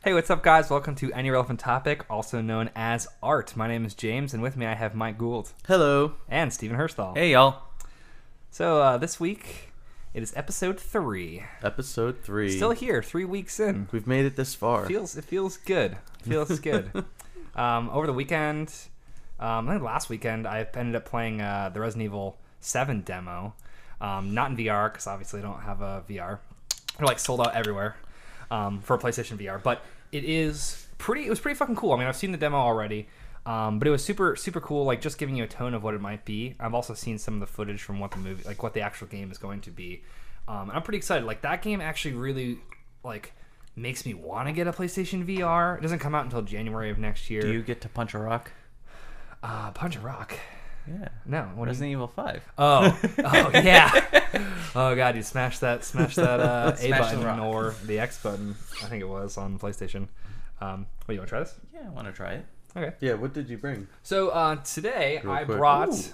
Hey, what's up, guys? Welcome to AnyRelevantTopic, also known as Art. My name is James, and with me I have Mike Gould. Hello. And Stephen Hirschthal. Hey, y'all. So, this week, it is episode 3. Episode 3. Still here, 3 weeks in. We've made it this far. It feels good. Feels good. Over the weekend, I think last weekend, I ended up playing the Resident Evil 7 demo. Not in VR, because obviously I don't have a VR. They're sold out everywhere. For a PlayStation VR, but it was pretty fucking cool. I mean, I've seen the demo already, but it was super cool, just giving you a tone of what it might be. I've also seen some of the footage from what the movie, what the actual game is going to be. And I'm pretty excited. That game actually really, makes me want to get a PlayStation VR. It doesn't come out until January of next year. Do you get to punch a rock? Punch a rock? Yeah. No. Resident Evil 5. Oh, yeah. Oh god, you smash that A button or the X button. I think it was on PlayStation. What, you want to try this? Yeah, I want to try it. Okay. Yeah, what did you bring? So today I brought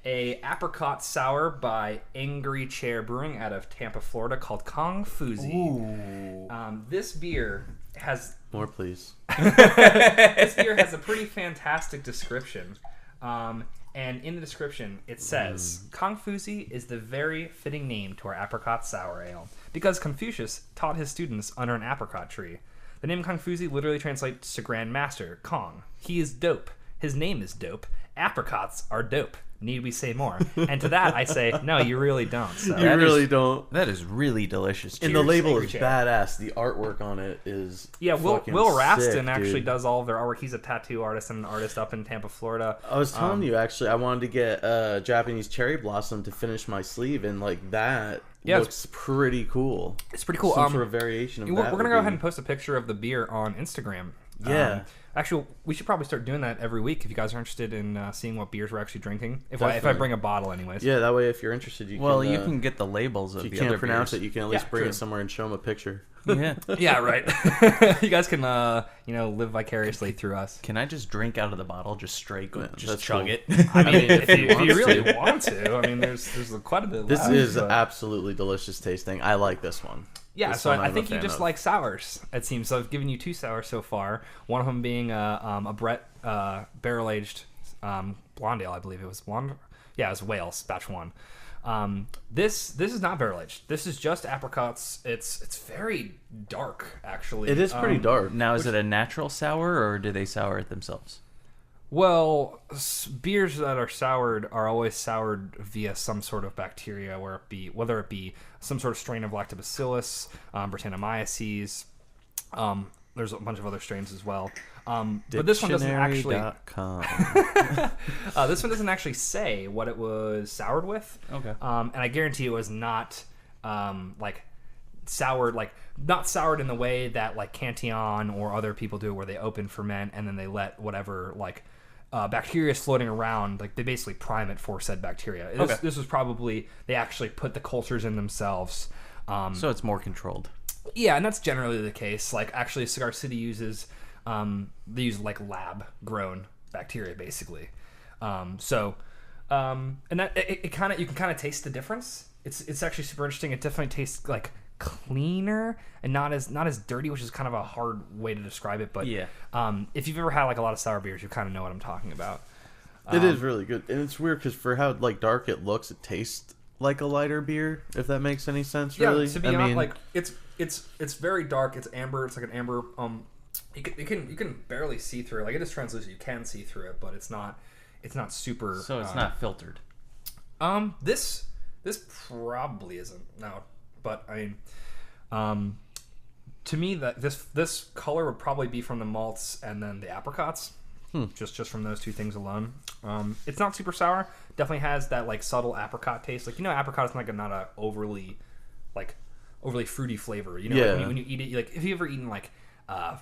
a apricot sour by Angry Chair Brewing out of Tampa, Florida, called Kong Fuzi. This beer has More, please. this beer has a pretty fantastic description. And in the description, it says, Kong Fuzi is the very fitting name to our apricot sour ale, because Confucius taught his students under an apricot tree. The name Kong Fuzi literally translates to Grand Master, Kong. He is dope. His name is dope. Apricots are dope. Need we say more? And to that, I say, no, you really don't. So. You really don't. That is really delicious. And the label Angry is Chair. badass. The artwork on it is Will fucking Raston sick, actually dude. does all of their artwork. He's a tattoo artist and an artist up in Tampa, Florida. I was telling you, actually, I wanted to get Japanese cherry blossom to finish my sleeve, and that looks pretty cool. It's pretty cool. Some sort of variation of We're that. going to go ahead and post a picture of the beer on Instagram. Yeah. Actually, we should probably start doing that every week if you guys are interested in seeing what beers we're actually drinking. If I Definitely. bring a bottle anyways. Yeah, that way if you're interested, you can get the labels of if you the can't other pronounce beers. it, you can at least bring true. it somewhere and show them a picture. Yeah. Yeah, right. You guys can, live vicariously through us. Can I just drink out of the bottle, just straight, just that's chug cool. it? I mean, if you wants really to. want to. I mean, there's quite a bit This left, is but- absolutely delicious tasting. I like this one. Yeah, This so one I I'm a think you fan just of. like sours, it seems. So I've given you 2 sours so far. One of them being a Brett barrel-aged blonde ale, I believe it was blonde. Yeah, it was Wales, batch 1. This is not barrel-aged. This is just apricots. It's very dark, actually. It is pretty dark. Now, is it a natural sour, or do they sour it themselves? Well, beers that are soured are always soured via some sort of bacteria, whether it be some sort of strain of lactobacillus, Brettanomyces. There's a bunch of other strains as well. But this one doesn't actually. This one doesn't actually say what it was soured with. Okay. And I guarantee it was not soured, not soured in the way that Cantillon or other people do, where they open ferment and then they let whatever bacteria is floating around. They basically prime it for said bacteria. This was probably they actually put the cultures in themselves. So it's more controlled. Yeah, and that's generally the case. Actually, Cigar City uses they use lab grown bacteria basically. And that you can kind of taste the difference. It's actually super interesting. It definitely tastes cleaner and not as dirty, which is kind of a hard way to describe it. But Yeah. If you've ever had a lot of sour beers, you kind of know what I'm talking about. It is really good, and it's weird because for how dark it looks, it tastes like a lighter beer. If that makes any sense, really. Yeah, to be honest, it's very dark. It's amber. It's like an amber. You can barely see through it. It is translucent. You can see through it, but it's not super. So it's not filtered. This probably isn't. No, but I mean, to me that this color would probably be from the malts and then the apricots. Just from those 2 things alone. It's not super sour. Definitely has that subtle apricot taste. Apricot is not a overly fruity flavor. Yeah. When you eat it, if you ever eaten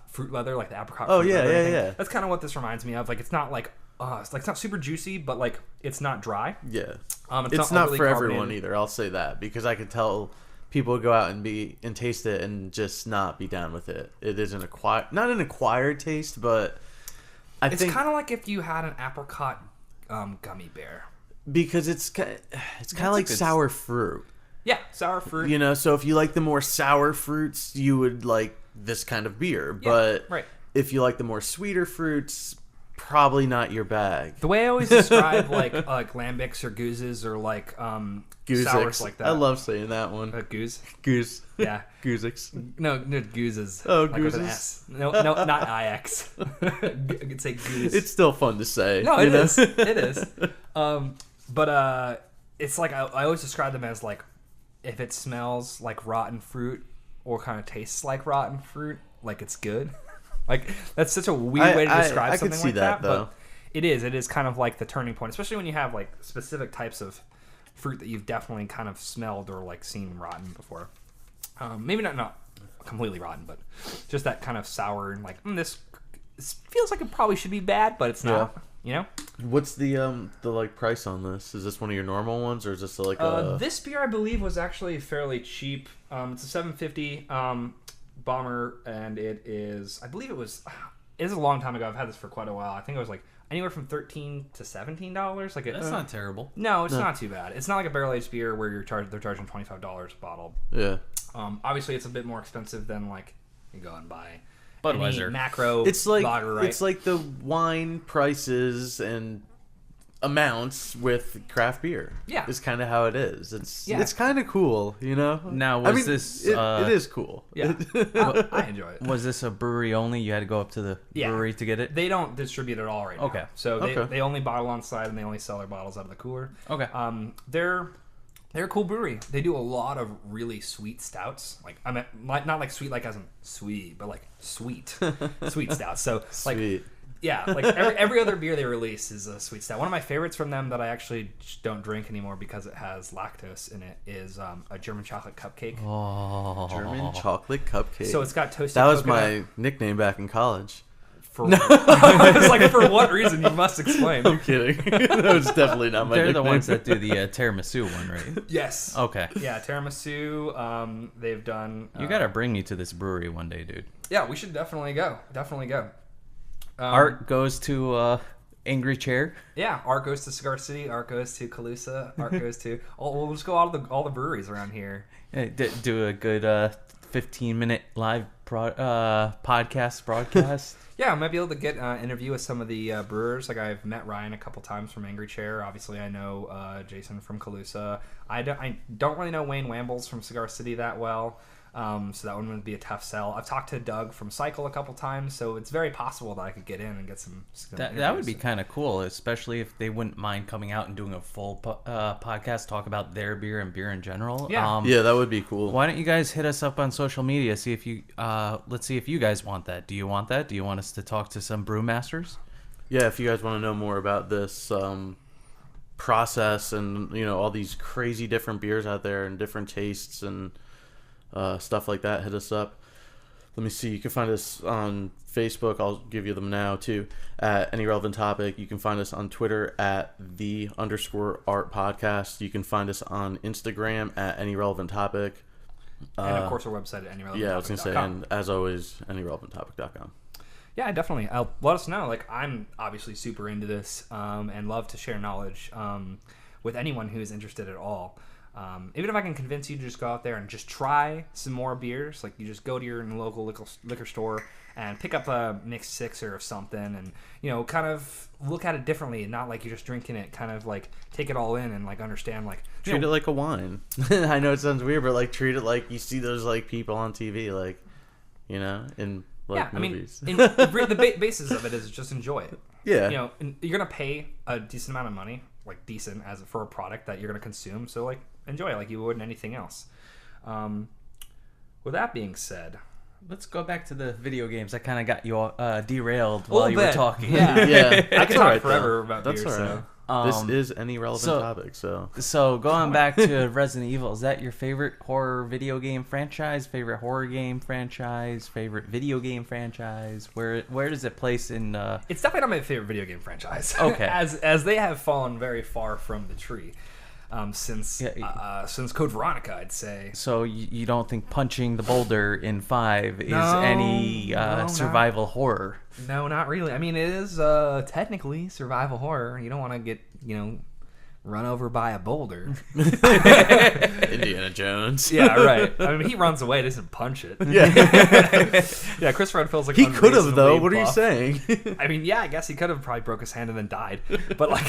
fruit leather, the apricot. Oh, fruit yeah, leather, yeah, I think, yeah. That's kind of what this reminds me of. It's not it's not super juicy, but it's not dry. Yeah. It's not overly for everyone carbonated. either. I'll say that because I could tell people would go out and taste it and just not be down with it. It is not an acquired taste, but It's kind of like if you had an apricot gummy bear. because it's kind of like sour fruit. Yeah, sour fruit. You know, so if you like the more sour fruits, you would like this kind of beer. Yeah, But right. if you like the more sweeter fruits, probably not your bag. The way I always describe like lambics or goozes or like sours like that. I love saying that one. Goose. Goose. Yeah. Goozix. No, goozes. Oh, like with an goozes. S. No, not IX. I could say goose. It's still fun to say. No, you it know? is. It is. But it's like I always describe them as like if it smells like rotten fruit or kind of tastes like rotten fruit, like it's good. Like that's such a weird way to describe I something could see like that, though. But it is kind of like the turning point, especially when you have like specific types of fruit that you've definitely kind of smelled or like seen rotten before. Maybe not completely rotten, but just that kind of sour and like this feels like it probably should be bad, but it's not. Yeah. You know? What's the like price on this? Is this one of your normal ones, or is this like a? This beer I believe was actually fairly cheap. It's a $7.50 bomber, and it is. I believe it was. It is a long time ago. I've had this for quite a while. I think it was like anywhere from $13 to $17. Like That's not terrible. No, it's not too bad. It's not like a barrel aged beer where they're charging $25 a bottle. Yeah. Obviously, it's a bit more expensive than like you go and buy Budweiser. any macro It's like lager, right? it's like the wine prices and amounts with craft beer. Yeah. It's kind of how it is. It's Yeah. it's kind of cool, you know. Now, I was mean, this, it is cool. Yeah, I enjoy it. Was this a brewery only? You had to go up to the brewery to get it? They don't distribute it all right now. Okay. So Okay. they only bottle on site and they only sell their bottles out of the cooler. Okay. They're a cool brewery. They do a lot of really sweet stouts. Like I mean, not like sweet like as in sweet, but like sweet stouts. So like Sweet. yeah, like every other beer they release is a sweet stout. One of my favorites from them that I actually don't drink anymore because it has lactose in it is a German chocolate cupcake. Oh. German chocolate cupcake. So it's got toasted. that was coconut my nickname back in college. For it's like for what reason? You must explain. I'm kidding. That was definitely not my They're nickname. the ones that do the tiramisu one, right? Yes. Okay. Yeah, tiramisu. They've done. You gotta bring me to this brewery one day, dude. Yeah, we should definitely go. Definitely go. Art goes to Angry Chair. Yeah, Art goes to Cigar City. Art goes to Calusa. Art goes to. We'll just go all the breweries around here. Do a good 15-minute live podcast broadcast. Yeah, I might be able to get an interview with some of the brewers. Like I've met Ryan a couple times from Angry Chair. Obviously, I know Jason from Calusa. I don't really know Wayne Wambles from Cigar City that well. So that one would be a tough sell. I've talked to Doug from Cycle a couple times, so it's very possible that I could get in and get some That would be kind of cool, especially if they wouldn't mind coming out and doing a full podcast, talk about their beer and beer in general. Yeah. Yeah, that would be cool. Why don't you guys hit us up on social media? See if you let's see if you guys want that. Do you want that? Do you want us to talk to some brewmasters? Yeah, if you guys want to know more about this process and all these crazy different beers out there and different tastes and stuff like that, hit us up. Let me see. You can find us on Facebook. I'll give you them now too. At AnyRelevantTopic. You can find us on Twitter at @the_art podcast. You can find us on Instagram at AnyRelevantTopic. And of course our website at AnyRelevantTopic.com. Yeah, I was gonna say, and as always, AnyRelevantTopic.com. Yeah, definitely. Let us know. Like I'm obviously super into this and love to share knowledge with anyone who is interested at all. Even if I can convince you to just go out there and just try some more beers, like you just go to your local liquor store and pick up a mixed sixer or something, and kind of look at it differently, and not like you're just drinking it. Kind of like take it all in and like understand, like Treat it like a wine. I know it sounds weird, but like treat it like you see those like people on TV, like in like movies. I mean, the basis of it is just enjoy it. Yeah. And you're gonna pay a decent amount of money, like decent as for a product that you're gonna consume. So like enjoy it like you would in anything else. With that being said, Let's go back to the video games. I kind of got you derailed while you were talking. Yeah, Yeah. I can talk forever about That's beer. all right. So. This is any relevant topic, so. So going back to Resident Evil, is that your favorite horror video game franchise? Favorite horror game franchise? Favorite video game franchise? Where does it place in? It's definitely not my favorite video game franchise. Okay. as they have fallen very far from the tree. Since Code Veronica, I'd say. So you don't think punching the boulder in 5 is No, any no, survival horror? No, not really. I mean, it is technically survival horror. You don't want to get run over by a boulder. Indiana Jones. Yeah, right. I mean, he runs away, doesn't punch it. Yeah. Yeah, Chris Redfield's like He could have, though. unreasonably What are you buff. saying? I mean, yeah, I guess he could have probably broke his hand and then died. But, like,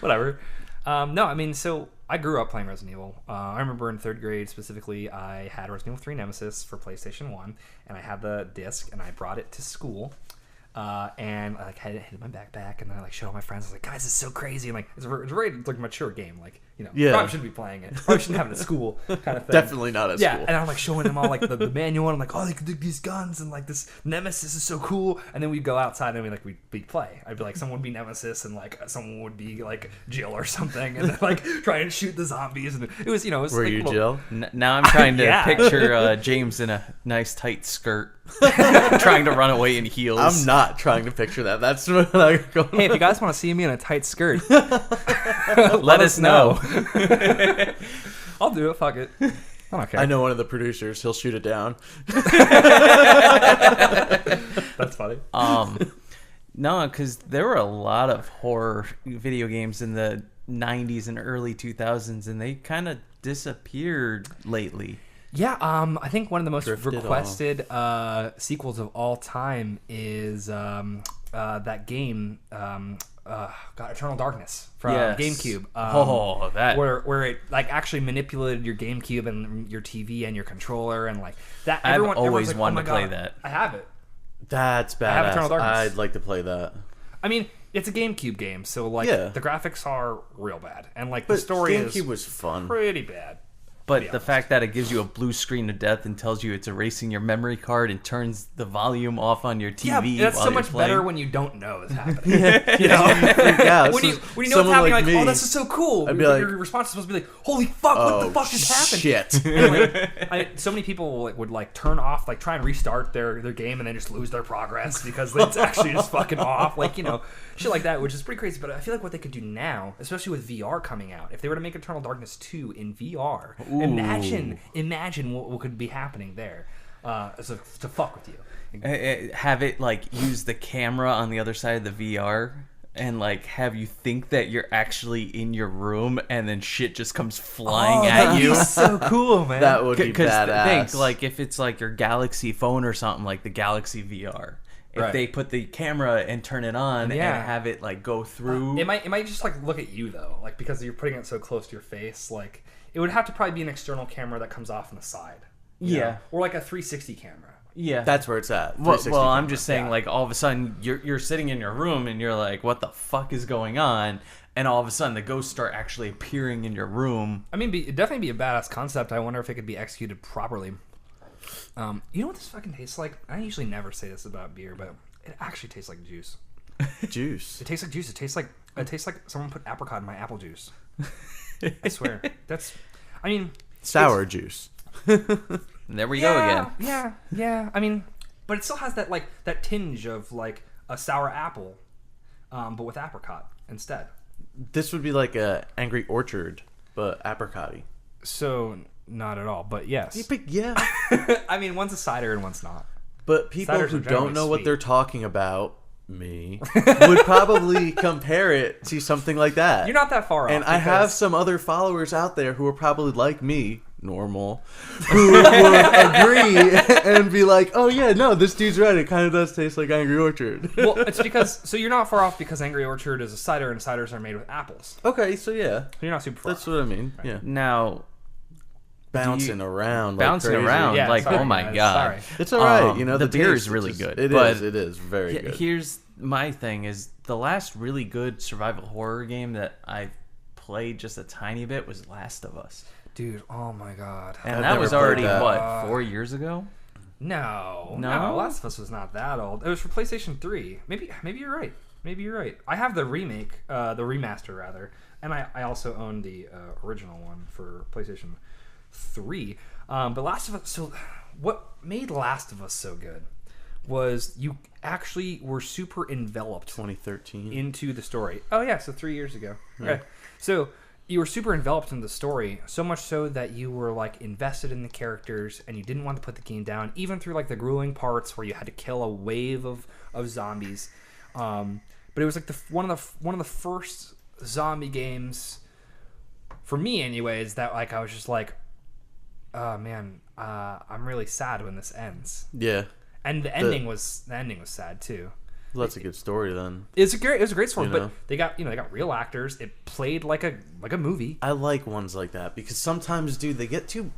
whatever. No, I mean, so I grew up playing Resident Evil. I remember in 3rd grade, specifically, I had Resident Evil 3 Nemesis for PlayStation 1, and I had the disc, and I brought it to school. And I like had it in my backpack, and then I like showed all my friends. I was like, "Guys, it's so crazy!" And like, it's a very like mature game. Like, you know, probably shouldn't be playing it. Probably shouldn't have it at school, kind of thing. Definitely not at Yeah, school. and I'm like showing them all like the manual. And I'm like, "Oh, they could do these guns, and like this Nemesis is so cool." And then we'd go outside and we'd play. I'd be like, someone would be Nemesis, and like someone would be like Jill or something, and then like try and shoot the zombies. And it was, you know, it was Were like, you little- Jill? Now I'm trying to Yeah. picture James in a nice tight skirt, trying to run away in heels. I'm not trying to picture that. That's what I go. Hey, if you guys want to see me in a tight skirt, Let us know. I'll do it. Fuck it. I don't care. I know one of the producers. He'll shoot it down. That's funny. No, because there were a lot of horror video games in the 90s and early 2000s, and they kind of disappeared lately. Yeah, I think one of the most Drifted requested sequels of all time is that game, Eternal Darkness from Yes. GameCube. That. Where it like actually manipulated your GameCube and your TV and your controller and like that. I've Everyone's always like, wanted oh my to play God, that. I have it. That's have Eternal badass. Darkness. I'd like to play that. I mean, it's a GameCube game, so like Yeah. the graphics are real bad and like But the story GameCube is was fun. pretty bad. But be the honest. fact that it gives you a blue screen of death and tells you it's erasing your memory card and turns the volume off on your TV. Yeah, that's while so you're much playing. better when you don't know it's happening. You know, yeah, when you know so what's someone happening, like, me, oh, this is so cool. I'd be like, your response is supposed to be like, holy fuck, what the fuck just happened? Shit. Anyway, so many people would like turn off, like try and restart their game and then just lose their progress because it's actually just fucking off. Like, you know, shit like that, which is pretty crazy. But I feel like what they could do now, especially with VR coming out, if they were to make Eternal Darkness 2 in VR, imagine what could be happening there to fuck with you. Have it like use the camera on the other side of the VR and like have you think that you're actually in your room and then shit just comes flying at that'd you. be so cool, man. That would be Because badass. think like if it's like your Galaxy phone or something like the Galaxy VR. If Right. they put the camera and turn it on Yeah. and have it like go through. It might just like look at you though, like because you're putting it so close to your face. Like it would have to probably be an external camera that comes off on the side. you Yeah. know? Or like a 360 camera. Yeah. That's where it's at. Well, 360 I'm camera. just saying, Yeah. like, all of a sudden, you're sitting in your room, and you're like, what the fuck is going on? And all of a sudden, the ghosts start actually appearing in your room. I mean, it'd definitely be a badass concept. I wonder if it could be executed properly. You know what this fucking tastes like? I usually never say this about beer, but it actually tastes like juice. Juice. It tastes like juice. It tastes like someone put apricot in my apple juice. I swear. I mean, Sour juice. There we go again. Yeah. I mean, but it still has that tinge of like a sour apple, but with apricot instead. This would be like a Angry Orchard, but apricot-y. So not at all, but yes. Yeah. I mean, one's a cider and one's not. But people Ciders who are generally don't know what sweet. they're talking about, me, would probably compare it to something like that. You're not that far off. And I have because- some other followers out there who are probably like me, normal, who would agree and be like, oh yeah, no, this dude's right. It kind of does taste like Angry Orchard. Well, it's because so you're not far off because Angry Orchard is a cider and ciders are made with apples. Okay, so yeah, So you're not super far. that's what I mean. Yeah, Now, bouncing around, bouncing like crazy. around, Yeah, like, sorry, oh my guys, God. Sorry. It's all right. Um, You know, the beer taste is really just- good, It but- is. It is very good. Here's my thing is the last really good survival horror game that I played just a tiny bit was Last of Us. Dude, oh my god. And I've that never was played already, that. what, 4 years ago? No, No? Last of Us was not that old. It was for PlayStation 3. Maybe you're right. Maybe you're right. I have the remake, the remaster rather, and I also own the original one for PlayStation 3. But Last of Us. So, what made Last of Us so good was you actually were super enveloped 2013. into the story. Oh yeah, so 3 years ago. Okay. So you were super enveloped in the story, so much so that you were like invested in the characters and you didn't want to put the game down, even through like the grueling parts where you had to kill a wave of zombies. But it was like one of the first zombie games, for me anyways, that like I was just like, oh man, I'm really sad when this ends. Yeah. And the ending was sad too. Well, that's a good story then. It was a great story, You but know? they got real actors. It played like a movie. I like ones like that because sometimes, dude, they get too.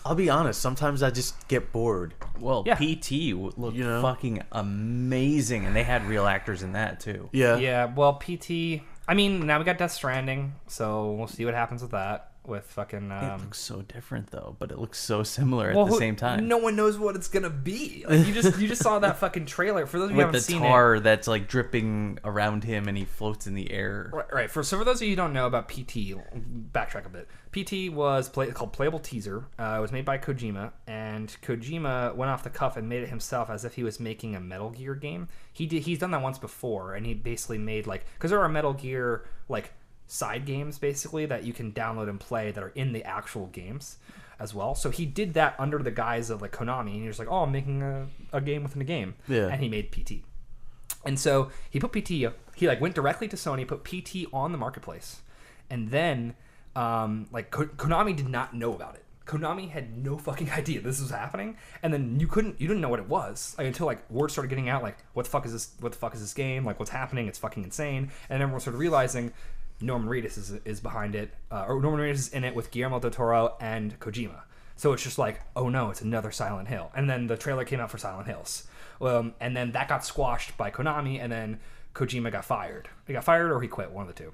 I'll be honest. Sometimes I just get bored. Well, Yeah. PT looked fucking amazing, and they had real actors in that too. Yeah. Yeah, well, PT. I mean, now we got Death Stranding, so we'll see what happens with that. With fucking. It looks so different though, but it looks so similar well, at the same time. No one knows what it's gonna be. Like, you just saw that fucking trailer. For those of you who With haven't the seen tar that's like dripping around him, and he floats in the air. Right. For those of you who don't know about PT, backtrack a bit. PT was called Playable Teaser. It was made by Kojima, and Kojima went off the cuff and made it himself as if he was making a Metal Gear game. He's done that once before, and he basically made because there are Metal Gear side games basically that you can download and play that are in the actual games as well. So he did that under the guise of Konami, and he was like, "Oh, I'm making a game within a game." Yeah. And he made PT. And so he put PT. He went directly to Sony, put PT on the marketplace, and then Konami did not know about it. Konami had no fucking idea this was happening, and then you didn't know what it was until word started getting out what the fuck is this? What the fuck is this game? What's happening? It's fucking insane. And everyone started realizing Norman Reedus is behind it, or Norman Reedus is in it with Guillermo del Toro and Kojima. So it's just oh no, it's another Silent Hill. And then the trailer came out for Silent Hills. And then that got squashed by Konami, and then Kojima got fired. He got fired or he quit, one of the two.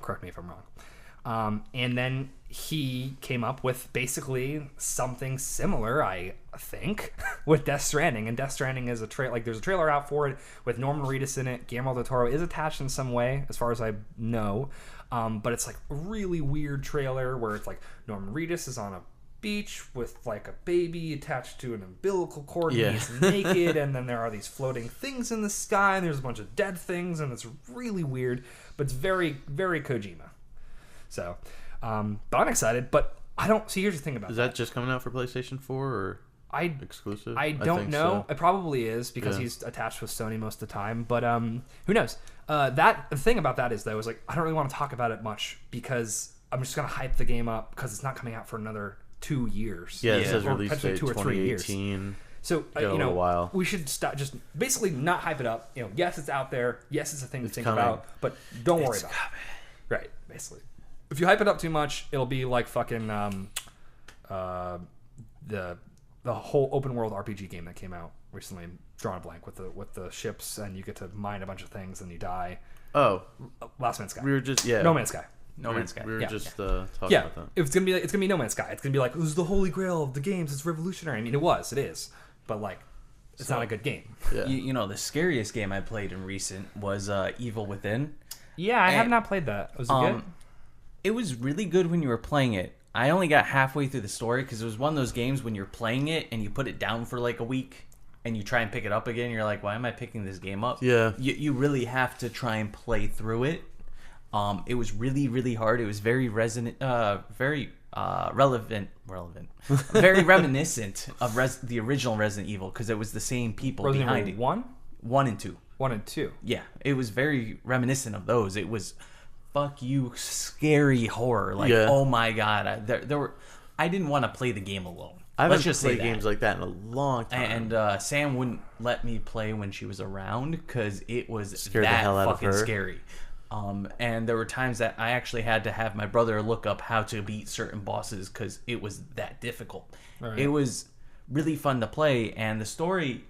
Correct me if I'm wrong. And then he came up with basically something similar, I think, with Death Stranding. And Death Stranding is there's a trailer out for it with Norman Reedus in it. Guillermo del Toro is attached in some way, as far as I know. But it's a really weird trailer where it's Norman Reedus is on a beach with a baby attached to an umbilical cord, and he's naked, and then there are these floating things in the sky, and there's a bunch of dead things, and it's really weird, but it's very, very Kojima. So, but I'm excited, but I don't see. Here's the thing about Is that just coming out for PlayStation 4 or exclusive? I don't think know. so. It probably is because he's attached with Sony most of the time. But who knows? The thing about that is, though, is I don't really want to talk about it much because I'm just gonna hype the game up because it's not coming out for another 2 years. Yeah, it says or release potentially date 2 or 3 years. 2018. So a little while. We should stop. Just basically not hype it up. Yes, it's out there. Yes, it's a thing to think coming. about. But don't worry about it. Right, basically. If you hype it up too much, it'll be like fucking the whole open world RPG game that came out recently. Drawing a blank with the ships, and you get to mine a bunch of things, and you die. Oh, Last Man's Sky. we were just No Man's Sky. No Man's Sky. We were Yeah. just talking Yeah, about that. it's gonna be No Man's Sky. It's gonna be this is the holy grail of the games. It's revolutionary. I mean, it is, but it's not a good game. Yeah. You know, the scariest game I played in recent was Evil Within. Yeah, I have And- not played that. Was it good? It was really good when you were playing it. I only got halfway through the story because it was one of those games when you're playing it and you put it down for a week and you try and pick it up again. You're like, why am I picking this game up? Yeah. You really have to try and play through it. It was really, really hard. It was very relevant, very reminiscent of the original Resident Evil because it was the same people Resident behind Evil it. 1? 1 and 2. 1 and 2. Yeah, it was very reminiscent of those. It was fuck you scary horror. Oh my god, there were. I didn't want to play the game alone. I haven't Let's just played say that. games like that in a long time. And Sam wouldn't let me play when she was around because it was Scared the that hell out of fucking her. scary. And there were times that I actually had to have my brother look up how to beat certain bosses because it was that difficult. Right. It was really fun to play, and the story,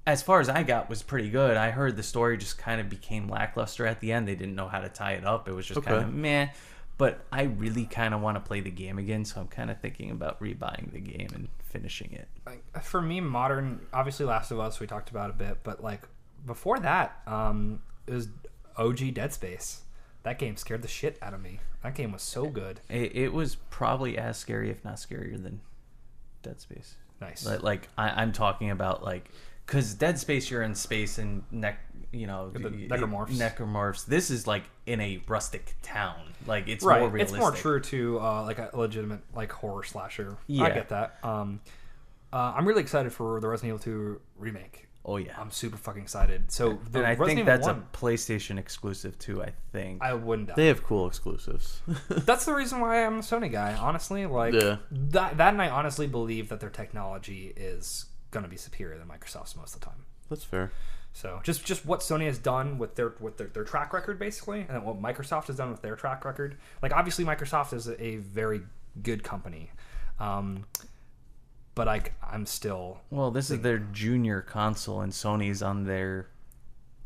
as far as I got, was pretty good. I heard the story just kind of became lackluster at the end. They didn't know how to tie it up. It was just kind of meh. But I really kind of want to play the game again, so I'm kind of thinking about rebuying the game and finishing it. For me, modern, obviously Last of Us, we talked about a bit, but before that, it was OG Dead Space. That game scared the shit out of me. That game was so good. It was probably as scary, if not scarier, than Dead Space. Nice. I'm talking about because Dead Space, you're in space and The necromorphs. Necromorphs. This is in a rustic town. It's Right. more realistic. It's more true to a legitimate horror slasher. Yeah. I get that. I'm really excited for the Resident Evil 2 remake. Oh yeah, I'm super fucking excited. So and I Resident think Evil that's 1, a PlayStation exclusive too. I think. I wouldn't doubt. They have cool exclusives. That's the reason why I'm a Sony guy. Honestly, like Yeah. that, and I honestly believe that their technology is going to be superior than Microsoft's most of the time. That's fair. So just what Sony has done with their track record, basically, and then what Microsoft has done with their track record. Like, obviously, Microsoft is a very good company, but I'm still... Well, this is their junior console, and Sony's on their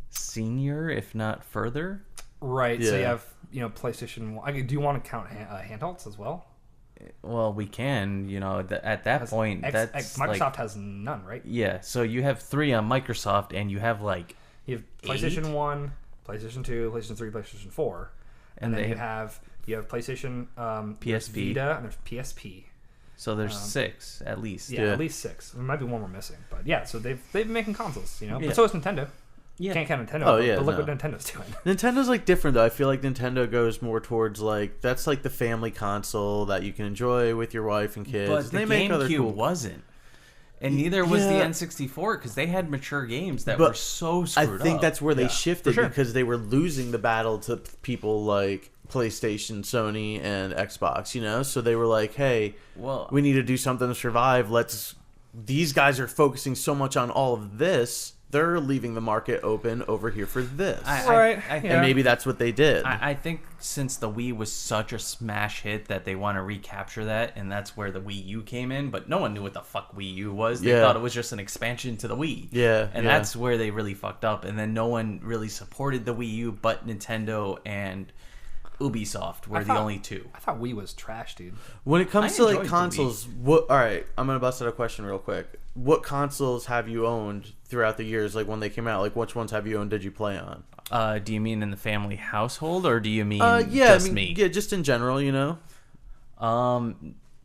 senior, if not further. Right, so you Yeah. have, PlayStation... Do you want to count handhelds as well? Well, we can, at that point, that's Microsoft like, has none, right? yeah. So you have 3 on Microsoft, and you have like, You have PlayStation 1, PlayStation 2, PlayStation 3, PlayStation 4. And then you have PlayStation, there's PSP. Vita, and there's PSP. so there's 6 at least. Yeah, Yeah. at least 6. There might be one we're missing, but yeah. So they've been making consoles, Yeah. But so is Nintendo. Yeah. Can't count Nintendo. Oh, but, yeah, but look no. what Nintendo's doing. Nintendo's like different though. I feel like Nintendo goes more towards like that's like the family console that you can enjoy with your wife and kids. But the they make other GameCube cool. wasn't. And neither was the Yeah. N64 because they had mature games that But were so I screwed think up. that's where they Yeah, shifted for sure. because they were losing the battle to people like PlayStation, Sony, and Xbox. So they were like, "Hey, Well, we need to do something to survive. These guys are focusing so much on all of this. They're leaving the market open over here for this." Right, I yeah. And maybe that's what they did. I think since the Wii was such a smash hit that they want to recapture that, and that's where the Wii U came in. But no one knew what the fuck Wii U was. They Yeah. thought it was just an expansion to the Wii. Yeah, and yeah. that's where they really fucked up. And then no one really supported the Wii U, but Nintendo and Ubisoft were the thought- only two. I thought Wii was trash, dude. When it comes I to like enjoyed the consoles, what? All right, I'm gonna bust out a question real quick. What consoles have you owned throughout the years? Like when they came out, like which ones have you owned? Did you play on? Do you mean in the family household, or do you mean Yeah, just me? yeah, just in general, Nintendo,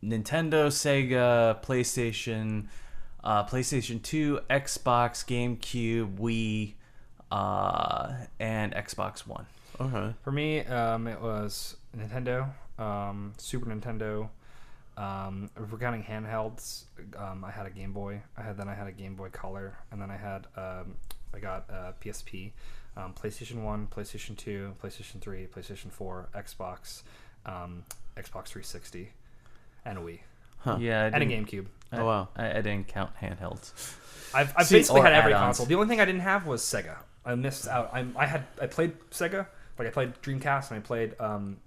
Sega, PlayStation, PlayStation 2, Xbox, GameCube, Wii, and Xbox One. Okay. For me, it was Nintendo, Super Nintendo. If we're counting handhelds, I had a Game Boy. I had a Game Boy Color, and then I got PSP, PlayStation 1, PlayStation 2, PlayStation 3, PlayStation 4, Xbox, Xbox 360, and a Wii, Huh. Yeah, and a GameCube. Oh wow. I didn't count handhelds. I've See, basically or had every add-ons. console. The only thing I didn't have was Sega. I missed out. I played Sega. Like I played Dreamcast and I played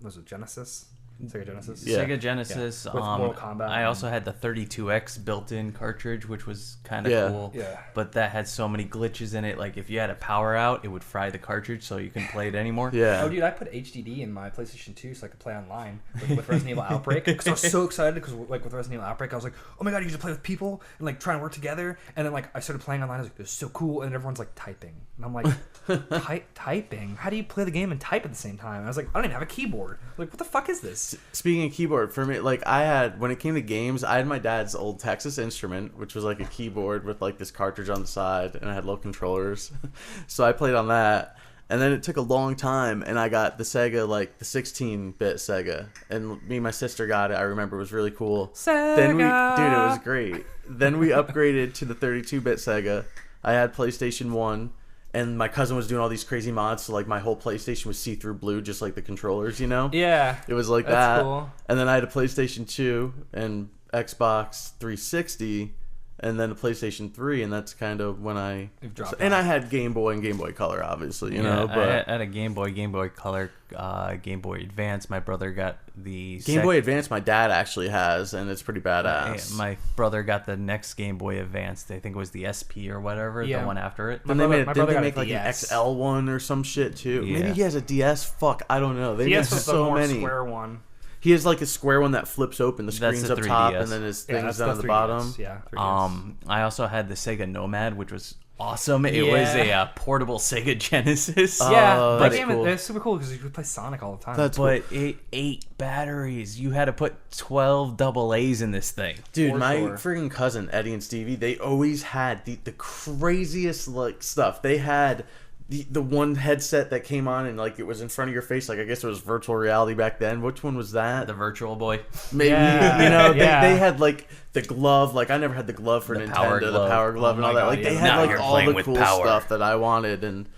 was it Genesis? Sega Genesis. Yeah. Sega Genesis. With Mortal Kombat. I also had the 32X built-in cartridge, which was kind of Yeah. cool. Yeah. But that had so many glitches in it. Like if you had a power out, it would fry the cartridge, so you couldn't play it anymore. Yeah. Oh, dude, I put HDD in my PlayStation 2 so I could play online with Resident Evil Outbreak. Because I was so excited because, like, with Resident Evil Outbreak, I was like, oh my god, you get to play with people and, like, try and work together. And then, like, I started playing online. I was like, this is so cool. And everyone's, like, typing. And I'm like, typing? How do you play the game and type at the same time? And I was like, I don't even have a keyboard. Like, what the fuck is this? Speaking of keyboard, for me, like I had when it came to games, I had my dad's old Texas Instrument, which was like a keyboard with like this cartridge on the side, and I had little controllers. So I played on that, and then it took a long time, and I got the Sega, like the 16-bit Sega, and me and my sister got it. I remember it was really cool. Sega! Then dude, it was great. Then we upgraded to the 32-bit Sega. I had PlayStation 1. And my cousin was doing all these crazy mods, so like my whole PlayStation was see-through blue, just like the controllers, Yeah. It was like That's that. cool. And then I had a PlayStation 2 and Xbox 360, and then a PlayStation 3, and that's kind of when I... You've dropped And off. I had Game Boy and Game Boy Color, obviously, you Yeah, know, but... I had a Game Boy Color, Game Boy Advance. My brother got the Game Boy Advance my dad actually has, and it's pretty badass. My brother got the next Game Boy Advance. I think it was the SP or whatever, Yeah. the one after it. Then My they brother got a make like an DS. XL one or some shit too. Yeah. Maybe he has a DS. Fuck, I don't know. They make DS was the so more many. square one. He has like a square one that flips open. The That's screen's the up top, 3DS. and then his Yeah, thing's that's down at the 3DS. bottom. Yeah, 3DS. I also had the Sega Nomad, which was awesome. It Yeah. was a portable Sega Genesis. Yeah, Oh, that that's game cool. is super cool because you could play Sonic all the time. That's But it ate batteries. You had to put 12 double A's in this thing. Dude, For my sure. freaking cousin Eddie and Stevie, they always had the craziest like stuff. They had the one headset that came on and like it was in front of your face. Like I guess it was virtual reality back then. Which one was that? The Virtual Boy. Maybe they had like the glove. Like I never had the glove for The Nintendo, Power Glove. the Power Glove and all that. God, Like yeah. they Now had you're like all playing the with cool power. stuff that I wanted, and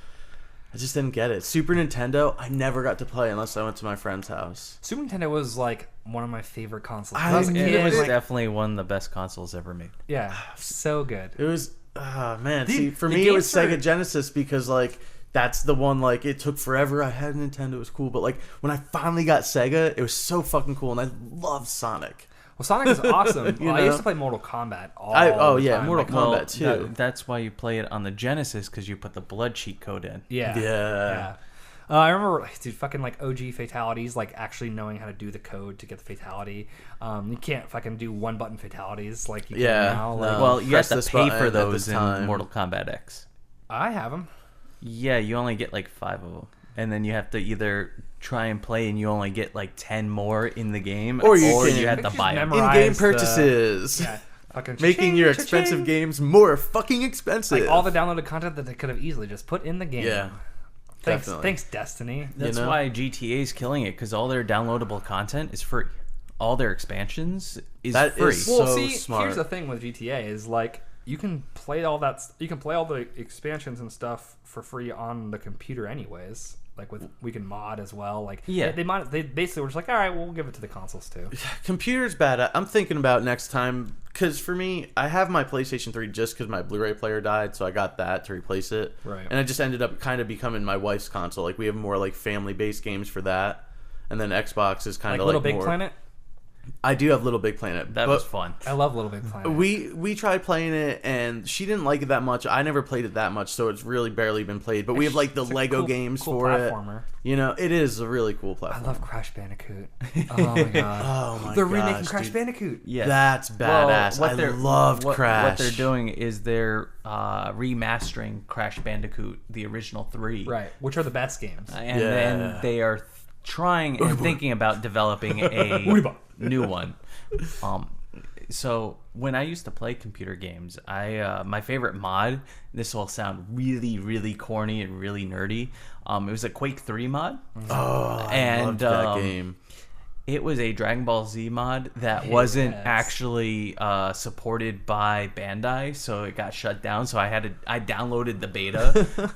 I just didn't get it. Super Nintendo, I never got to play unless I went to my friend's house. Super Nintendo was like one of my favorite consoles. I When I was a knew kid, It was like, definitely one of the best consoles ever made. yeah, so good. It was, man. Dude, See, for the me, it was games Sega are- Genesis because like that's the one. Like it took forever. I had a Nintendo, it was cool, but like when I finally got Sega, it was so fucking cool, and I love Sonic. Well, Sonic is awesome. You I know? used to play Mortal Kombat all the time. Mortal Like, Kombat too. That's why you play it on the Genesis, because you put the blood cheat code in. Yeah. Yeah. I remember, dude, fucking like OG fatalities, like actually knowing how to do the code to get the fatality. You can't fucking do one button fatalities like you Yeah, can now. Like, no. Well, you Press have this to pay button for at those this in time. Mortal Kombat X. I have them. Yeah, you only get like 5 of them. And then you have to either try and play and you only get like 10 more in the game, Or you can- have to Just buy them. memorize In-game the- purchases. Yeah. Fucking Making cha-ching, your cha-ching. expensive games more fucking expensive. Like all the downloaded content that they could have easily just put in the game. Yeah. Thanks, definitely. thanks, Destiny. That's know? why GTA is killing it, because all their downloadable content is free. All their expansions is That free. is Well, so see, smart. here's the thing with GTA is like you can play all that. You can play all the expansions and stuff for free on the computer, anyways. Like we can mod as well. Like Yeah. they basically were just like, all right, we'll give it to the consoles too. Computer's bad. I'm thinking about next time, because for me, I have my PlayStation 3 just because my Blu-ray player died, so I got that to replace it. Right. And it just ended up kind of becoming my wife's console. Like we have more like family-based games for that, and then Xbox is kind Like of Little like Big more. Planet. I do have Little Big Planet. That but was fun. I love Little Big Planet. We tried playing it, and she didn't like it that much. I never played it that much, so it's really barely been played. But we have like the It's a Lego cool- games cool for platformer. it. You know, it is a really cool I platform. love Crash Bandicoot. Oh my god. Oh my They're gosh, remaking Crash dude. Bandicoot. Yeah. That's badass. I loved Crash. What they're doing is they're remastering Crash Bandicoot, the original 3. Right. Which are the best games. And Yeah. then they are trying and thinking about developing a new one. So when I used to play computer games, my favorite mod, this will sound really, really corny and really nerdy. It was a Quake 3 mod. Oh, I loved that game. It was a Dragon Ball Z mod that wasn't Yes. actually supported by Bandai, so it got shut down. So I downloaded the beta,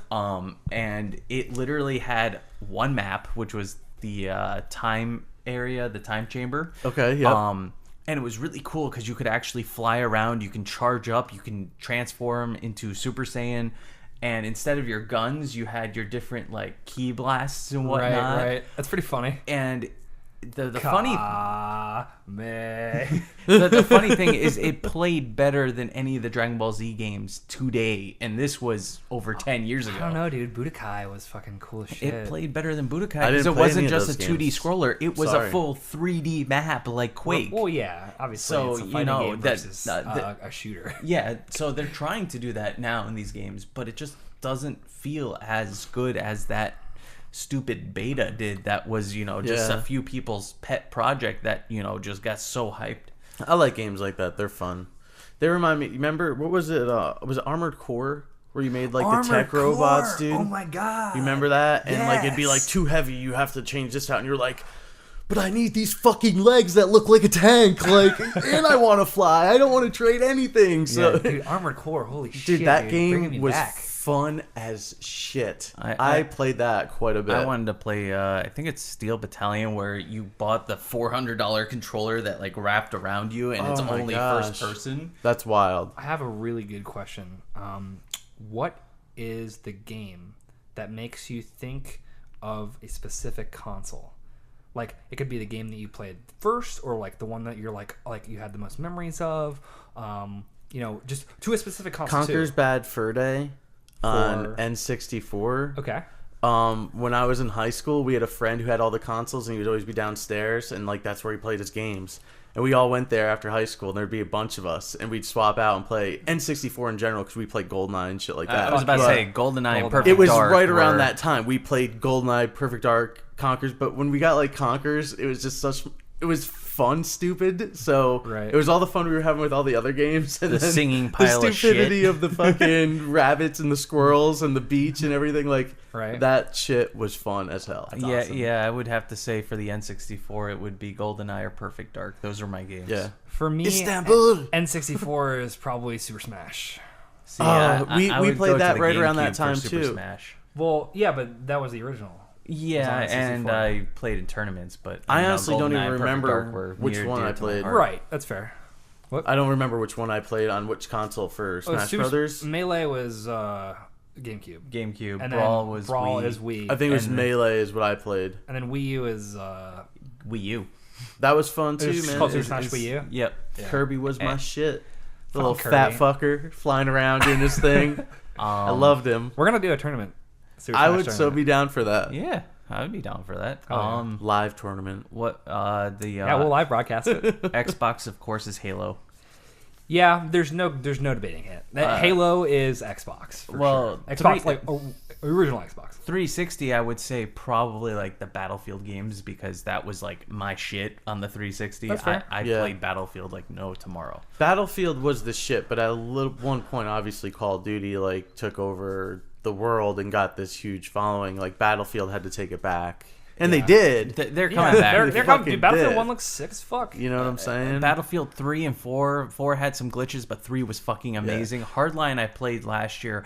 and it literally had one map, which was the time area, the time chamber. Okay, yeah. And it was really cool because you could actually fly around. You can charge up. You can transform into Super Saiyan. And instead of your guns, you had your different like key blasts and whatnot. Right. That's pretty funny. And the funny Me. the funny thing is it played better than any of the Dragon Ball Z games today, and this was over 10 years ago. I don't know, dude. Budokai was fucking cool as shit. It played better than Budokai I because didn't it play wasn't any of just a those 2D games. scroller. It was Sorry. a full 3D map like Quake. Well, yeah, obviously. So, it's a you fighting know, game that- versus a shooter. Yeah, so they're trying to do that now in these games, but it just doesn't feel as good as that stupid beta did. That was, just Yeah. a few people's pet project that, just got so hyped. I like games like that. They're fun. They remind me. Remember what was it? Was it Armored Core where you made like the tech robots, dude? Oh my god. You remember that? And like it'd be like Yes. too heavy. You have to change this out, and you're like, but I need these fucking legs that look like a tank, like, and I want to fly. I don't want to trade anything. So, Yeah, dude, Armored Core, holy shit. dude, that bringing game me was back. fun as shit. I I played that quite a bit. I wanted to play, I think it's Steel Battalion, where you bought the $400 controller that like wrapped around you, and it's Oh my only gosh. first person. That's wild. I have a really good question. What is the game that makes you think of a specific console? Like, it could be the game that you played first, or like the one that you're like you had the most memories of. Just to a specific console. Conker's too. Bad Fur Day on For- N64. Okay. When I was in high school, we had a friend who had all the consoles, and he would always be downstairs, and like that's where he played his games. And we all went there after high school, and there'd be a bunch of us, and we'd swap out and play N64 in general because we played GoldenEye and shit like that. I was about to But say GoldenEye and GoldenEye. Perfect it was Dark right around were- that time. We played GoldenEye, Perfect Dark, Conkers, but when we got like Conkers, it was just such it was fun stupid. So Right. it was all the fun we were having with all the other games, and The then singing pile the of stupidity shit. of the fucking rabbits and the squirrels and the beach and everything. Like Right. that shit was fun as hell. Yeah, awesome. yeah. I would have to say for the N64, it would be GoldenEye or Perfect Dark. Those are my games. Yeah. For me, Istanbul. N64 is probably Super Smash. See, we would played go to that the right around that GameCube for time, Super too. Smash. Well, yeah, but that was the original. Yeah, on and 64. I played in tournaments, but I honestly don't GoldenEye even and Perfect remember Dark were which near one dear I to my played. heart. Right, that's fair. I don't remember which one I played on which console for Smash Super Brothers. Melee was GameCube. GameCube. And Brawl then was Brawl Wii. is Wii. I think it was And- Melee is what I played. And then Wii U is Wii U. That was fun too, It's man. called Super It's- Smash Wii U. Yep. Yeah. Kirby was my Eh. shit. The Fuck little Kirby. fat fucker flying around doing his thing. I loved him. We're gonna do a tournament. Super I Smash would so tournament. be down for that. Yeah, I would be down for that. Oh, yeah. Live tournament. What the Yeah, we'll live broadcast it. Xbox, of course, is Halo. Yeah, there's no debating it. Halo is Xbox. For well, sure. Xbox three- like original Xbox. 360, I would say probably like the Battlefield games because that was like my shit on the 360. That's fair. I Yeah. played Battlefield like no tomorrow. Battlefield was the shit, but at one point, obviously, Call of Duty like took over the world and got this huge following. Like Battlefield had to take it back, and they did. They're Yeah, coming back. they're coming. fucking Dude, Battlefield did. 1 looks sick as fuck. You know what I'm saying? Battlefield 3 and 4 had some glitches, but 3 was fucking amazing. Hardline I played last year.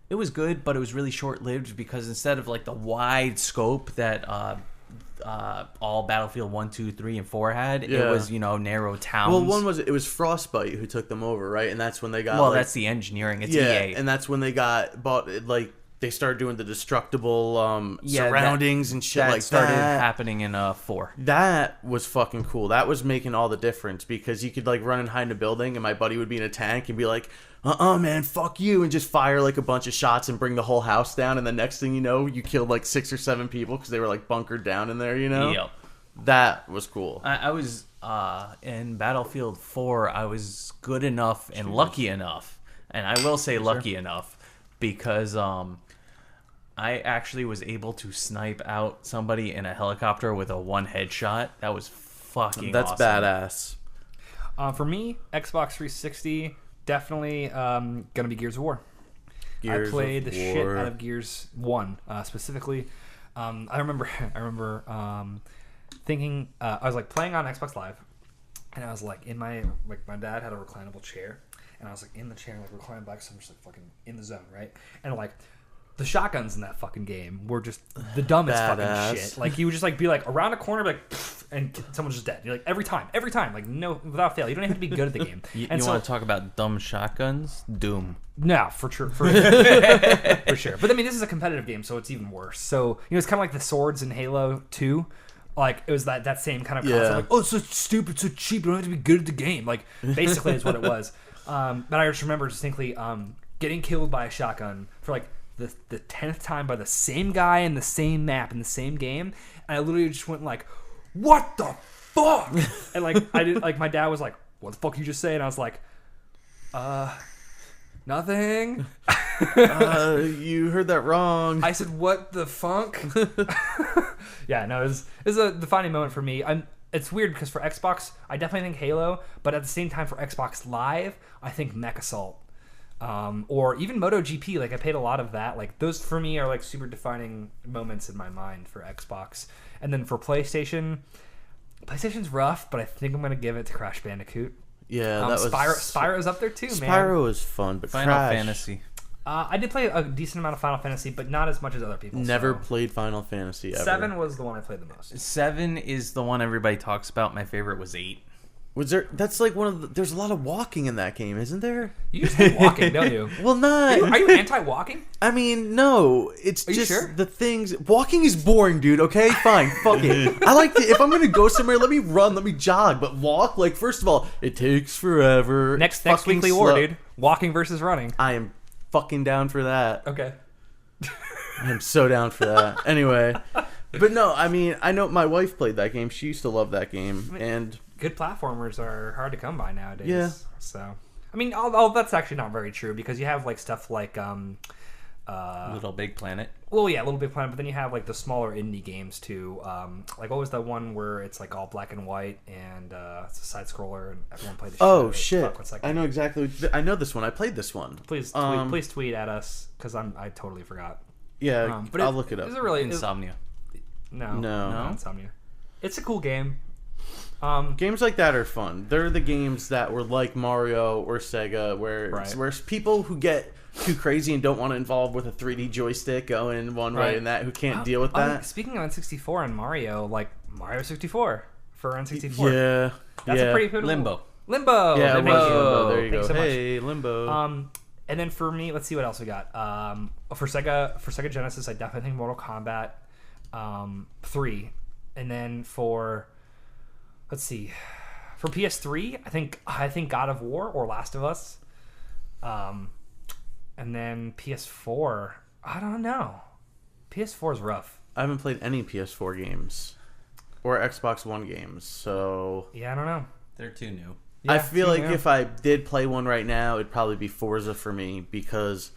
It was good, but it was really short-lived because instead of like the wide scope that all Battlefield 1, 2, 3, and 4 had, Yeah. it was, narrow towns. Well, it was Frostbite who took them over, right? And that's when they got Well, like, that's the engineering. It's yeah, EA. and that's when they got bought. Like they started doing the destructible surroundings and shit that like started that. happening in 4. That was fucking cool. That was making all the difference because you could like run and hide in a building, and my buddy would be in a tank and be like, man, fuck you, and just fire like a bunch of shots and bring the whole house down. And the next thing you know, you killed like 6 or 7 people because they were like bunkered down in there. Yep. That was cool. I was in Battlefield 4. I was good enough and lucky enough, and I will say lucky enough because I actually was able to snipe out somebody in a helicopter with a 1 headshot. That was fucking That's awesome. badass. For me, Xbox 360 definitely gonna be Gears of War. Gears I played of the shit War. out of Gears 1 specifically. I remember thinking I was like playing on Xbox Live, and I was like in my dad had a reclinable chair, and I was like in the chair like reclining back, so I'm just like fucking in the zone, right? And like the shotguns in that fucking game were just the dumbest fucking Badass. shit. Like you would just like be like around a corner, like pfft, and someone's just dead. You're like every time, like no, without fail. You don't even have to be good at the game. You And so, want to talk about dumb shotguns? Doom. no, for sure, for sure. But I mean, this is a competitive game, so it's even worse. So it's kind of like the swords in Halo 2. Like it was that same kind of concept. Yeah. Like, oh, it's so stupid, so cheap. You don't have to be good at the game. Like basically, is what it was. But I just remember distinctly getting killed by a shotgun for like the 10th time by the same guy in the same map in the same game, and I literally just went like, "What the fuck?" And like I did, like my dad was like, "What the fuck you just say?" And I was like, nothing. You heard that wrong. I said, "What the funk?" Yeah, no, it was a defining moment for me. It's weird because for Xbox, I definitely think Halo, but at the same time for Xbox Live, I think Mech Assault. Or even MotoGP, like I played a lot of that. Like those for me are like super defining moments in my mind for Xbox. And then for PlayStation's rough, but I think I'm gonna give it to Crash Bandicoot. Yeah, that was Spyro's up there too, man. Spyro was fun, but Final Crash, Fantasy. I did play a decent amount of Final Fantasy, but not as much as other people. Never so. played Final Fantasy ever. 7 was the one I played the most. 7 is the one everybody talks about. My favorite was 8. Was there? That's like one of the. There's a lot of walking in that game, isn't there? You just hate walking, don't you? Well, not. Are you anti-walking? I mean, no. It's Are you just sure? the things. Walking is boring, dude. Okay, fine, fuck it. I like to. If I'm gonna go somewhere, let me run, let me jog. But walk, like first of all, it takes forever. Next It's fucking weekly war, slow. dude. Walking versus running. I am fucking down for that. Okay. I'm so down for that. Anyway, but no, I mean, I know my wife played that game. She used to love that game, and Good platformers are hard to come by nowadays. Yeah. So, I mean, all that's actually not very true because you have like stuff like Little Big Planet. Well, yeah, Little Big Planet, but then you have like the smaller indie games too. Like what was the one where it's like all black and white and it's a side scroller and everyone played the shit out of it? Shit! What's that I game? know exactly. I know this one. I played this one. Please tweet at us because I totally forgot. Yeah, But I'll look it up. Is it really Insomnia. No, No. not Insomnia. It's a cool game. Games like that are fun. They're the games that were like Mario or Sega, where people who get too crazy and don't want to involve with a 3D joystick going one way and that, who can't deal with that. Speaking of N64 and Mario, like Mario 64 for N64. Yeah, That's a pretty cool. Limbo. Yeah, Thank Limbo. you. There you Thanks go. so much. Hey, Limbo. And then for me, let's see what else we got. For Sega Genesis, I definitely think Mortal Kombat 3, and then for PS3, I think God of War or Last of Us, and then PS4, I don't know. PS4 is rough. I haven't played any PS4 games or Xbox One games, so Yeah, I don't know. They're too new. I Yeah, feel like yeah. if I did play one right now, it'd probably be Forza for me, because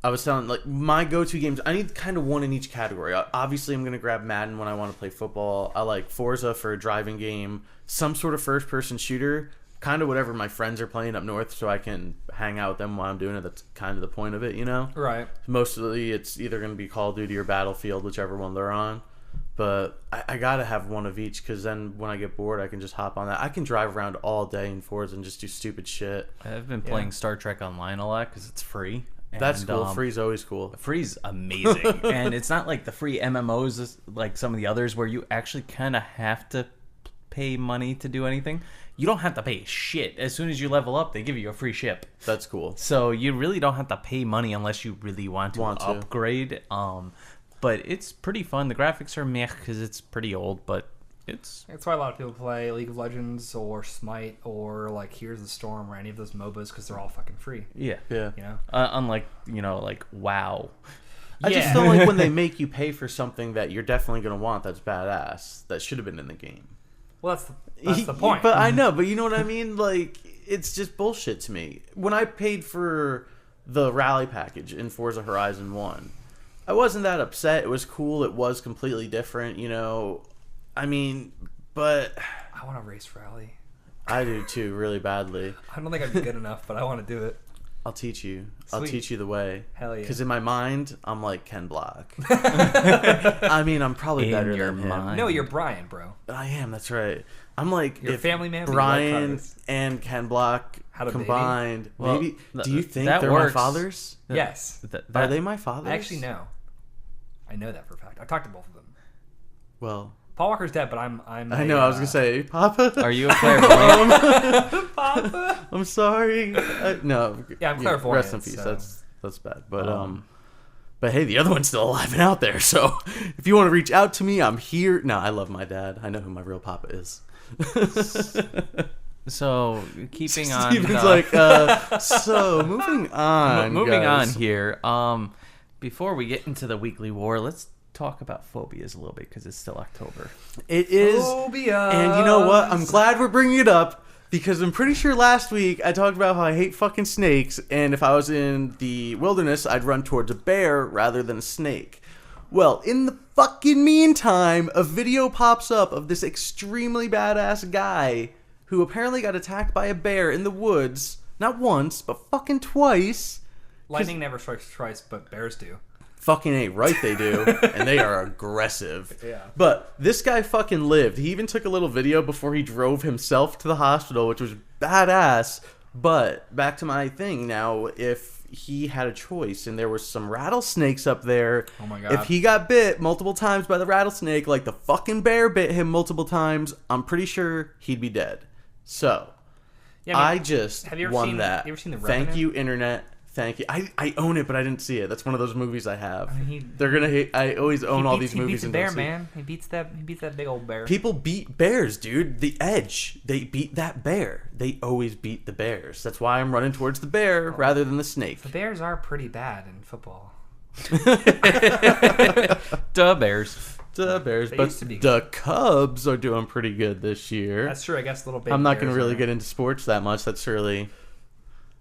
I was telling, like, my go-to games, I need kind of one in each category. Obviously, I'm going to grab Madden when I want to play football. I like Forza for a driving game, some sort of first-person shooter, kind of whatever my friends are playing up north, so I can hang out with them while I'm doing it. That's kind of the point of it, you know? Right. Mostly, it's either going to be Call of Duty or Battlefield, whichever one they're on. But I got to have one of each, because then when I get bored, I can just hop on that. I can drive around all day in Forza and just do stupid shit. I've been playing Star Trek Online a lot because it's free. That's And, cool. Free's always cool. Free's amazing. And it's not like the free MMOs like some of the others where you actually kind of have to pay money to do anything. You don't have to pay shit. As soon as you level up, they give you a free ship. That's cool. So you really don't have to pay money unless you really want to upgrade. But it's pretty fun. The graphics are meh because it's pretty old, but it's... That's why a lot of people play League of Legends or Smite or like Here's the Storm or any of those MOBAs, because they're all fucking free. Yeah. Yeah. You know? Unlike, like WoW. I just don't like when they make you pay for something that you're definitely going to want that's badass, that should have been in the game. Well, that's the point. But I know, but you know what I mean? Like, it's just bullshit to me. When I paid for the rally package in Forza Horizon 1, I wasn't that upset. It was cool. It was completely different, you know. I mean, but... I want to race rally. I do too, really badly. I don't think I'd be good enough, but I want to do it. I'll teach you. Sweet. I'll teach you the way. Hell yeah. Because in my mind, I'm like Ken Block. I mean, I'm probably better In your than him. mind. No, you're Brian, bro. I am, that's right. I'm like, You're a if family man, but you like Brian cars. and Ken Block Had a baby? combined, Well, maybe... Do you think that they're works. my fathers? Yes. Are they my fathers? I actually know. I know that for a fact. I talked to both of them. Well, Paul Walker's dead, but I'm I know, I was going to say, Papa? Are you a clairvoyant? Papa. I'm sorry. No. Yeah, I'm clairvoyant, Rest in peace. so. That's bad. But hey, the other one's still alive and out there. So if you want to reach out to me, I'm here. No, I love my dad. I know who my real papa is. So, keeping on... Steven's like, so moving on. Moving guys. on here. Before we get into the weekly war, let's talk about phobias a little bit because it's still October. It is. Phobias. And you know what? I'm glad we're bringing it up, because I'm pretty sure last week I talked about how I hate fucking snakes, and if I was in the wilderness, I'd run towards a bear rather than a snake. Well, in the fucking meantime, a video pops up of this extremely badass guy who apparently got attacked by a bear in the woods, not once, but fucking twice. Lightning never strikes twice, but bears do. Fucking ain't right, they do. And they are aggressive. Yeah. But this guy fucking lived. He even took a little video before he drove himself to the hospital, which was badass. But back to my thing now, if he had a choice and there was some rattlesnakes up there, Oh my God. if he got bit multiple times by the rattlesnake like the fucking bear bit him multiple times, I'm pretty sure he'd be dead. So, Yeah, I just have you ever won seen, that. You ever seen The Thank Revenant? you, internet. Thank you. I own it, but I didn't see it. That's one of those movies I have. I mean, They're gonna hate. I always own all these he movies beats a and bear, don't see it. man. He beats that big old bear. People beat bears, dude. The Edge. They beat that bear. They always beat the bears. That's why I'm running towards the bear rather than the snake. The Bears are pretty bad in football. Duh, Bears. The Bears, They but used to be the Cubs are doing pretty good this year. That's true. I guess little baby. I'm not going to bears really are- get into sports that much. That's really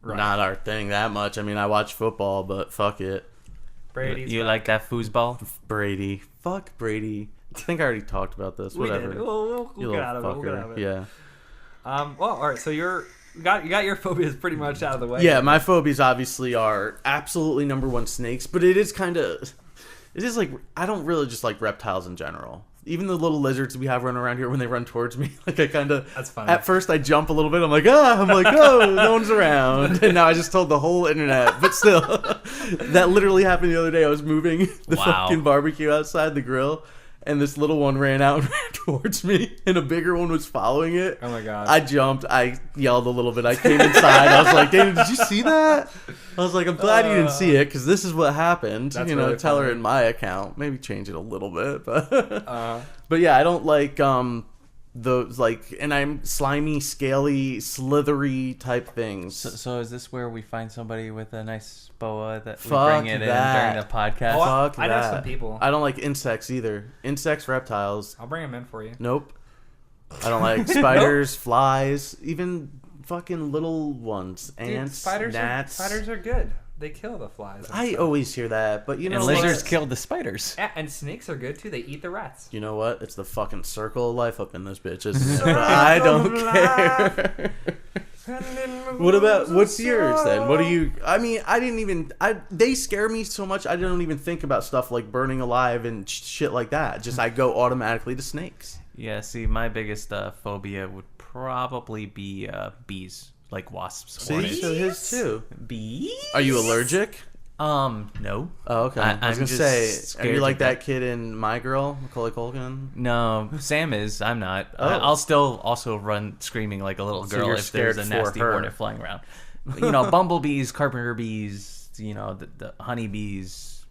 Right. not our thing that much. I mean, I watch football, but fuck it. Brady's You back. like that foosball? Brady. Fuck Brady. I think I already talked about this. We Whatever. did. We'll You get little out of it. We'll get fucker. out of it. Yeah. Well, all right. So you got your phobias pretty much out of the way. Yeah, my phobias obviously are absolutely number one snakes, but it is like, I don't really just like reptiles in general. Even the little lizards we have running around here when they run towards me, like I kind of. That's funny. At first, I jump a little bit. I'm like, oh, no one's around. And now I just told the whole internet. But still, that literally happened the other day. I was moving the fucking barbecue outside the grill, and this little one ran out and ran towards me, and a bigger one was following it. Oh my god! I jumped. I yelled a little bit. I came inside. I was like, Dana, did you see that? I was like, I'm glad you didn't see it because this is what happened. That's You know, really tell her funny. in my account. Maybe change it a little bit, but yeah, I don't like those like, and I'm slimy, scaly, slithery type things. So is this where we find somebody with a nice boa that we Fuck bring it that. in during the podcast? Oh, Fuck I know that. some people. I don't like insects either. Insects, reptiles. I'll bring them in for you. Nope. I don't like spiders, flies, even fucking little ones, Dude, ants, spiders gnats. are good. They kill the flies. and I stuff. always hear that, but you know And what? lizards kill the spiders. Yeah, and snakes are good too. They eat the rats. You know what? It's the fucking circle of life up in this bitches. I don't care. What's yours then? What do you? I mean, they scare me so much. I don't even think about stuff like burning alive and shit like that. Just I go automatically to snakes. Yeah, see, my biggest phobia would probably be bees, like wasps. See, hornets. so his too. Bees? Are you allergic? No. Oh, okay. I was I'm gonna just say, are scared you to like that death. kid in My Girl, Macaulay Culkin? No, Sam is. I'm not. Oh. I'll still also run screaming like a little So girl you're if there's a scared for nasty her. hornet flying around. You know, bumblebees, carpenter bees, you know, the honeybees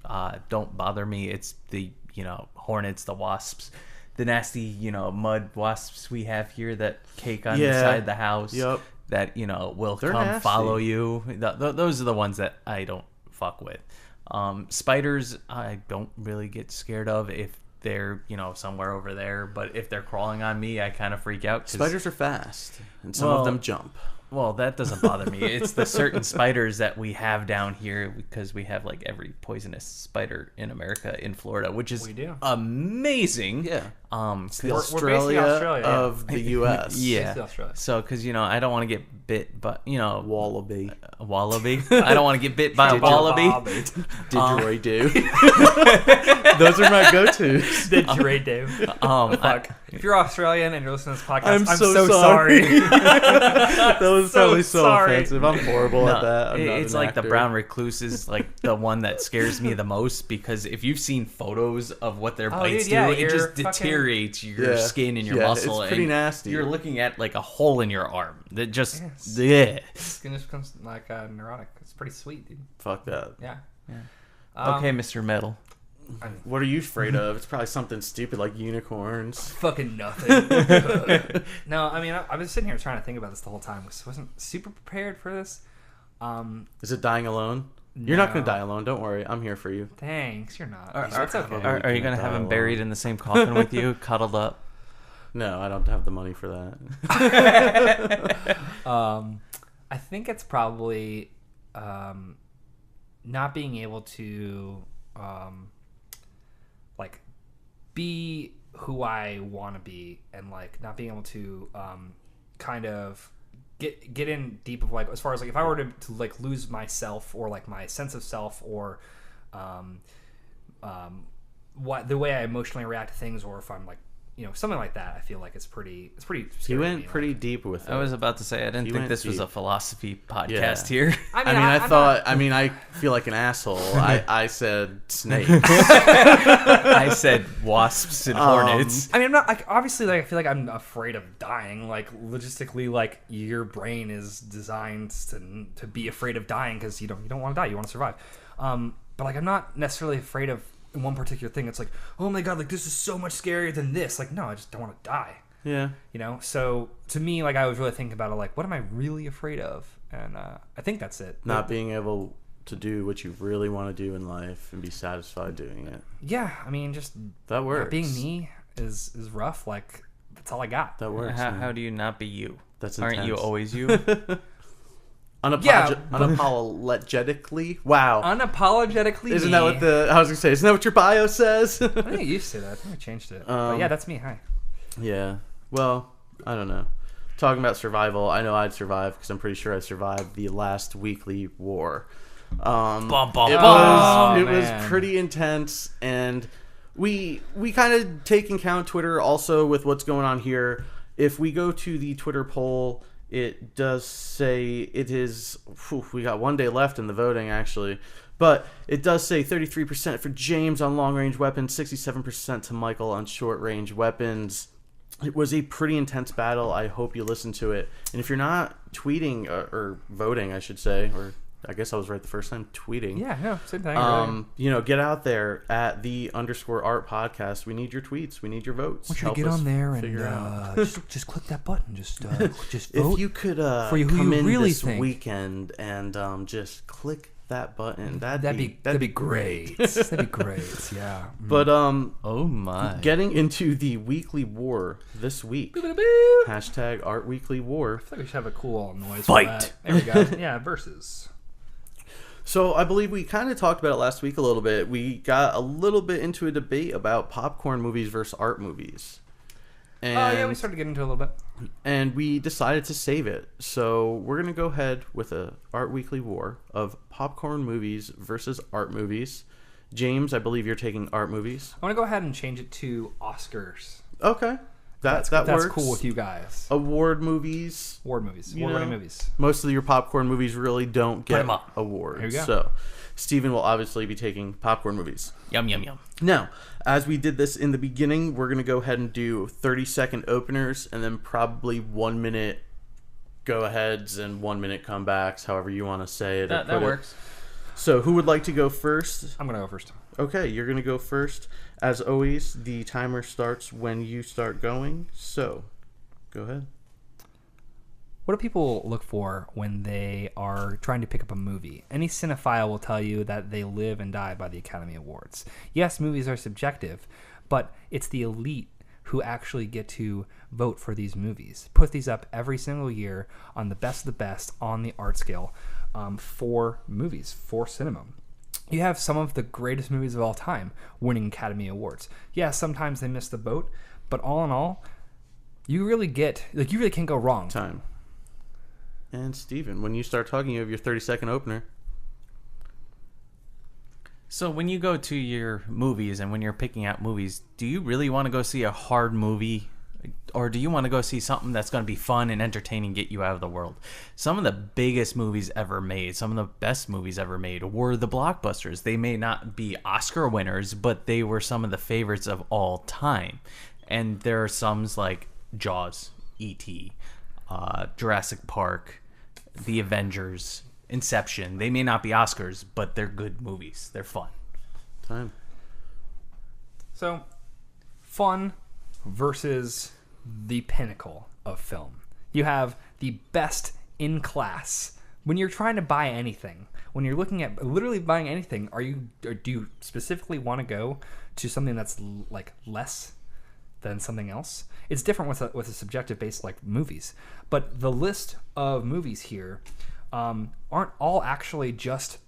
don't bother me. It's the, you know, hornets, the wasps, the nasty, you know, mud wasps we have here that cake on the side of the house. Yep. That, you know, will They're come nasty. follow you. Those are the ones that I don't fuck with. Spiders, I don't really get scared of if they're, you know, somewhere over there. But if they're crawling on me, I kind of freak out. 'Cause, Spiders are fast, and some Well, of them jump. well, that doesn't bother me. It's the certain spiders that we have down here because we have like every poisonous spider in America in Florida, which is We do. amazing. Yeah. It's The We're Australia, basically Australia, yeah. of the U.S. yeah. Basically Australia. So, because, you know, I don't want to get bit, but, you know, Wallaby. a wallaby. I don't want to get bit by a wallaby. Didgeridoo. Those are my go-tos. Didgeridoo. Fuck. If you're Australian and you're listening to this podcast, I'm I'm so so sorry. sorry. That was So probably so sorry. offensive. I'm horrible at No, that. I'm not it's an like the actor. brown recluse is like the one that scares me the most because if you've seen photos of what their Oh, bites dude, yeah, do, it you're just fucking- deteriorates your Yeah. skin and your Yeah, muscle. it's pretty and nasty. You're looking at like a hole in your arm that just Yes. yeah. Skin just becomes like neurotic. It's pretty sweet, dude. Fuck that. Yeah. Okay, Mr. Metal. What are you afraid of? It's probably something stupid like unicorns. Fucking nothing. No, I mean, I've been sitting here trying to think about this the whole time. I wasn't super prepared for this. Is it dying alone? You're not going to No. die alone. Don't worry. I'm here for you. Thanks, you're not. Are, It's okay. are you gonna have him buried in the same coffin with you, cuddled up? No, I don't have the money for that. I think it's probably not being able to like be who I want to be, and like not being able to kind of get in deep of like as far as like if I were to like lose myself or like my sense of self or what the way I emotionally react to things, or if I'm like, you know, something like that, I feel like it's pretty scary You to went me. pretty deep with it. I was about to say I didn't You think went this was deep. a philosophy podcast Yeah. here. I thought, I said snakes. I said wasps and hornets. I mean, I'm not like obviously like I feel like I'm afraid of dying. Like logistically, like your brain is designed to be afraid of dying because you don't want to die. You want to survive. But like I'm not necessarily afraid of one particular thing. It's like, oh my god, like this is so much scarier than this. Like no, I just don't want to die. Yeah. You know. So to me, like I was really thinking about it. Like what am I really afraid of? And I think that's it. Not being able to do what you really want to do in life and be satisfied doing it. Yeah, I mean, just That works. being me is rough. Like that's all I got. That works. How man. do you not be you? That's Aren't you intense. always you? Unapologetically. Wow. Unapologetically. Isn't that what I was gonna say? Isn't that what your bio says? I think it used to that. I think I changed it. But yeah, that's me. Hi. Yeah. Well, I don't know. Talking about survival, I know I'd survive because I'm pretty sure I survived the last weekly war. It was pretty intense, and we kind of take into account Twitter also with what's going on here. If we go to the Twitter poll, it does say it is. We got 1 day left in the voting, actually. But it does say 33% for James on long-range weapons, 67% to Michael on short-range weapons. It was a pretty intense battle. I hope you listened to it. And if you're not tweeting or voting, I should say, or I guess I was right the first time, tweeting. Yeah, no, same thing. Get out there at _art podcast. We need your tweets. We need your votes. I want you to get on there and just click that button. Just vote. If you could come in this weekend and just click that button, that'd be great. That'd be great. Yeah. But oh my, getting into the weekly war this week. #ArtWeeklyWar. I feel like we should have a cool noise. Fight. For that. There we go. Yeah, versus. So I believe we kind of talked about it last week a little bit. We got a little bit into a debate about popcorn movies versus art movies. And, we started getting into it a little bit. And we decided to save it. So we're going to go ahead with a Art Weekly War of popcorn movies versus art movies. James, I believe you're taking art movies. I want to go ahead and change it to Oscars. Okay. That works. That's cool with you guys. Award movies. Award-winning movies. Most of your popcorn movies really don't get up. awards. Here we go. So Steven will obviously be taking popcorn movies. Yum, yum, yum. Now, as we did this in the beginning, we're going to go ahead and do 30-second openers and then probably 1 minute go-aheads and 1 minute comebacks, however you want to say it. That works. So who would like to go first? I'm going to go first. Okay, you're going to go first. As always, the timer starts when you start going. So, go ahead. What do people look for when they are trying to pick up a movie? Any cinephile will tell you that they live and die by the Academy Awards. Yes, movies are subjective, but it's the elite who actually get to vote for these movies. Put these up every single year on the best of the best on the art scale for movies, for cinema. You have some of the greatest movies of all time winning Academy Awards. Yeah, sometimes they miss the boat, but all in all, you really can't go wrong. Time. And Steven, when you start talking, you have your 30-second opener. So when you go to your movies and when you're picking out movies, do you really want to go see a hard movie? Or do you want to go see something that's going to be fun and entertaining, get you out of the world? Some of the biggest movies ever made, some of the best movies ever made were the blockbusters. They may not be Oscar winners, but they were some of the favorites of all time. And there are some like Jaws, E.T., Jurassic Park, The Avengers, Inception. They may not be Oscars, but they're good movies. They're fun. Time. So, fun versus the pinnacle of film. You have the best in class. When you're trying to buy anything, when you're looking at literally buying anything, do you specifically want to go to something that's like less than something else? It's different with a subjective base like movies, but the list of movies here aren't all actually just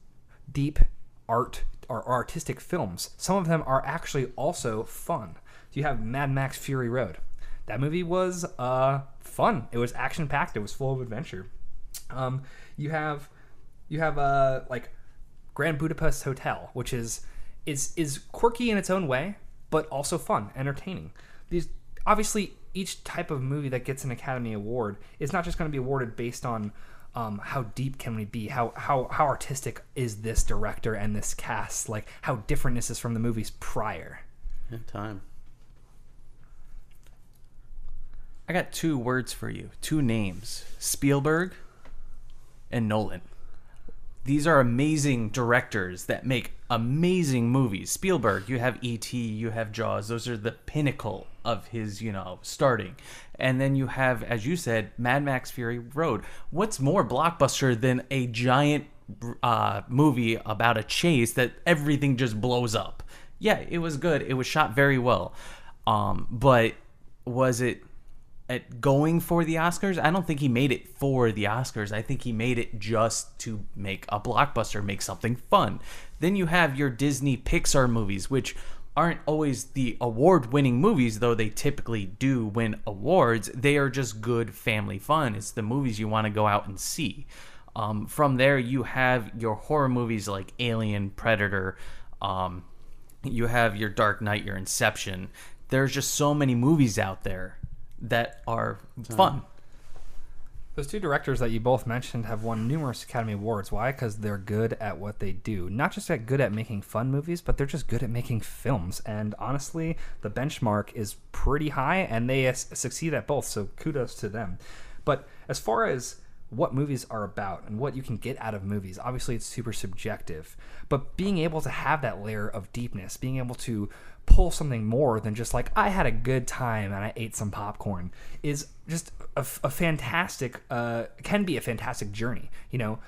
deep art or artistic films. Some of them are actually also fun. You have Mad Max Fury Road. That movie was fun. It was action packed. It was full of adventure. You have like Grand Budapest Hotel, which is quirky in its own way, but also fun, entertaining. These obviously each type of movie that gets an Academy Award is not just going to be awarded based on how deep can we be, how artistic is this director and this cast, like how different is this from the movies prior. Yeah, time. I got 2 words for you, 2 names, Spielberg and Nolan. These are amazing directors that make amazing movies. Spielberg, you have E.T., you have Jaws. Those are the pinnacle of his, starting. And then you have, as you said, Mad Max Fury Road. What's more blockbuster than a giant movie about a chase that everything just blows up? Yeah, it was good. It was shot very well. But was it at going for the Oscars. I don't think he made it for the Oscars. I think he made it just to make a blockbuster, make something fun. Then you have your Disney Pixar movies, which aren't always the award-winning movies, though they typically do win awards. They are just good family fun. It's the movies you want to go out and see. From there, you have your horror movies like Alien, Predator. You have your Dark Knight, your Inception. There's just so many movies out there that are fun. Those two directors that you both mentioned have won numerous Academy Awards. Why? Because they're good at what they do. Not just good at making fun movies, but they're just good at making films. And honestly, the benchmark is pretty high, and they succeed at both, so kudos to them. But as far as what movies are about and what you can get out of movies, obviously it's super subjective. But being able to have that layer of deepness, being able to pull something more than just like, I had a good time and I ate some popcorn, is just a fantastic, can be a fantastic journey. You know,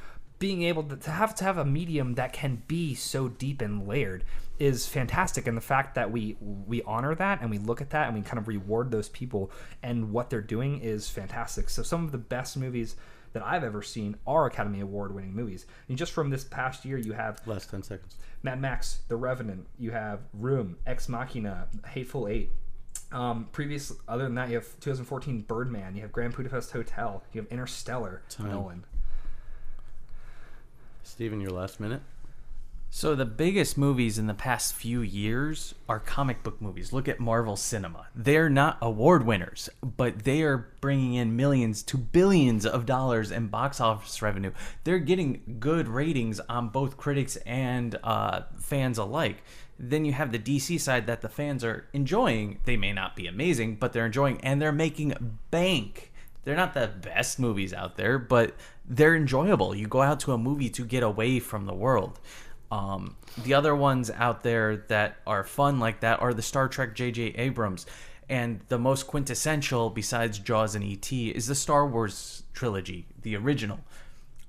being able to have a medium that can be so deep and layered is fantastic. And the fact that we honor that and we look at that and we kind of reward those people and what they're doing is fantastic. So some of the best movies that I've ever seen are Academy Award winning movies. And just from this past year, you have last 10 seconds. Mad Max, The Revenant, you have Room, Ex Machina, Hateful Eight. Other than that, you have 2014 Birdman, you have Grand Budapest Hotel, you have Interstellar, Nolan. Steven, your last minute. So the biggest movies in the past few years are comic book movies. Look at Marvel Cinema. They're not award winners, but they are bringing in millions to billions of dollars in box office revenue. They're getting good ratings on both critics and fans alike. Then you have the DC side that the fans are enjoying. They may not be amazing, but they're enjoying, and they're making bank. They're not the best movies out there, but they're enjoyable. You go out to a movie to get away from the world. The other ones out there that are fun like that are the Star Trek J.J. Abrams. And the most quintessential, besides Jaws and E.T., is the Star Wars trilogy, the original.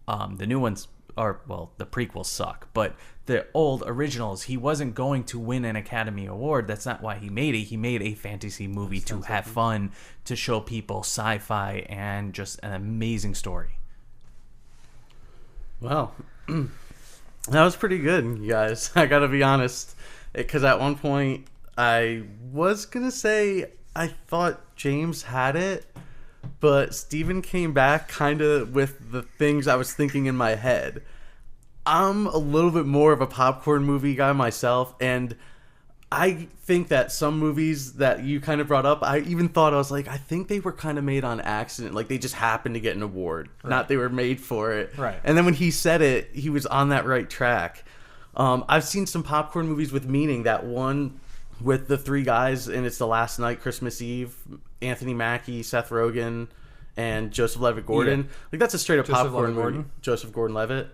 The new ones are, well, the prequels suck. But the old originals, he wasn't going to win an Academy Award. That's not why he made it. He made a fantasy movie to have fun, to show people sci-fi, and just an amazing story. Wow. That was pretty good, you guys. I gotta be honest. Because at one point, I was gonna say I thought James had it, but Steven came back kind of with the things I was thinking in my head. I'm a little bit more of a popcorn movie guy myself, and I think that some movies that you kind of brought up, I even thought, I was like, I think they were kind of made on accident. Like, they just happened to get an award. Right. Not they were made for it. Right. And then when he said it, he was on that right track. I've seen some popcorn movies with meaning. That one with the three guys, and it's The Last Night, Christmas Eve, Anthony Mackie, Seth Rogen, and Joseph Levitt-Gordon. Yeah. Like, that's a straight-up popcorn movie. Joseph Gordon-Levitt.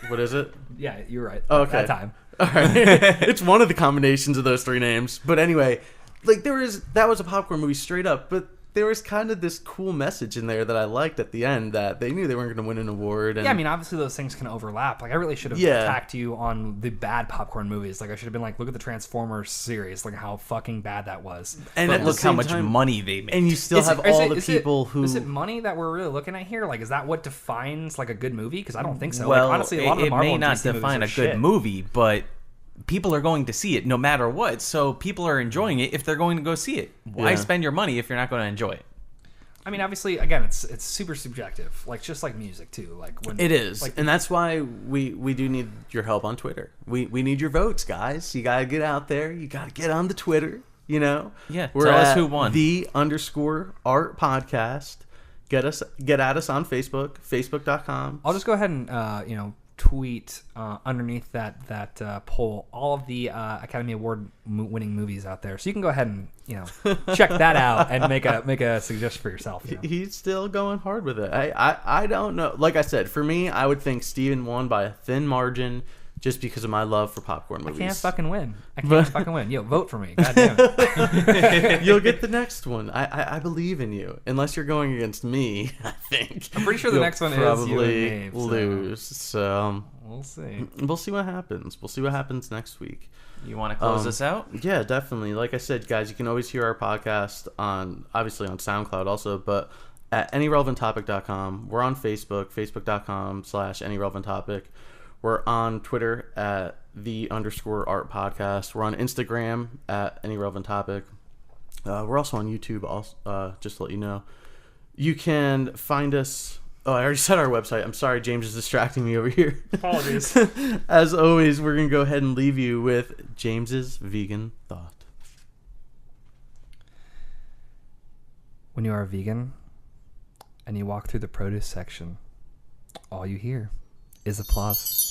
What is it? Yeah, you're right. Oh, okay. That time. All right. It's one of the combinations of those three names. But anyway, like, that was a popcorn movie straight up, but there was kind of this cool message in there that I liked at the end, that they knew they weren't going to win an award. And yeah, I mean, obviously those things can overlap. Like, I really should have attacked you on the bad popcorn movies. Like, I should have been like, look at the Transformers series, like how fucking bad that was. And look how much money they made. And you still have all the people who... Is it money that we're really looking at here? Like, is that what defines like a good movie? Because I don't think so. Well, like, honestly, a lot of the Marvel may not define a good movie, but people are going to see it no matter what. So people are enjoying it if they're going to go see it. Why spend your money if you're not going to enjoy it? I mean, obviously, again, it's super subjective, like just like music too. Like when it is, like, and that's why we do need your help on Twitter. We need your votes, guys. You gotta get out there. You gotta get on the Twitter. You know, Tell us who won. _art podcast. Get at us on Facebook, facebook.com. I'll just go ahead and tweet underneath that poll all of the Academy Award winning movies out there, so you can go ahead and check that out and make a suggestion for yourself. He's still going hard with it. I don't know. Like I said, for me, I would think Steven won by a thin margin just because of my love for popcorn movies. I can't fucking win. Yo, vote for me. God damn it. You'll get the next one. I believe in you. Unless you're going against me, I think. I'm pretty sure the next one is you and me, lose. So we'll see. We'll see what happens. We'll see what happens next week. You want to close this out? Yeah, definitely. Like I said, guys, you can always hear our podcast obviously on SoundCloud also, but at AnyRelevantTopic.com. We're on Facebook, Facebook.com/AnyRelevantTopic. We're on Twitter at _art podcast. We're on Instagram at AnyRelevantTopic. We're also on YouTube, just to let you know. You can find us... Oh, I already said our website. I'm sorry, James is distracting me over here. Apologies. As always, we're going to go ahead and leave you with James's vegan thought. When you are a vegan and you walk through the produce section, all you hear is applause.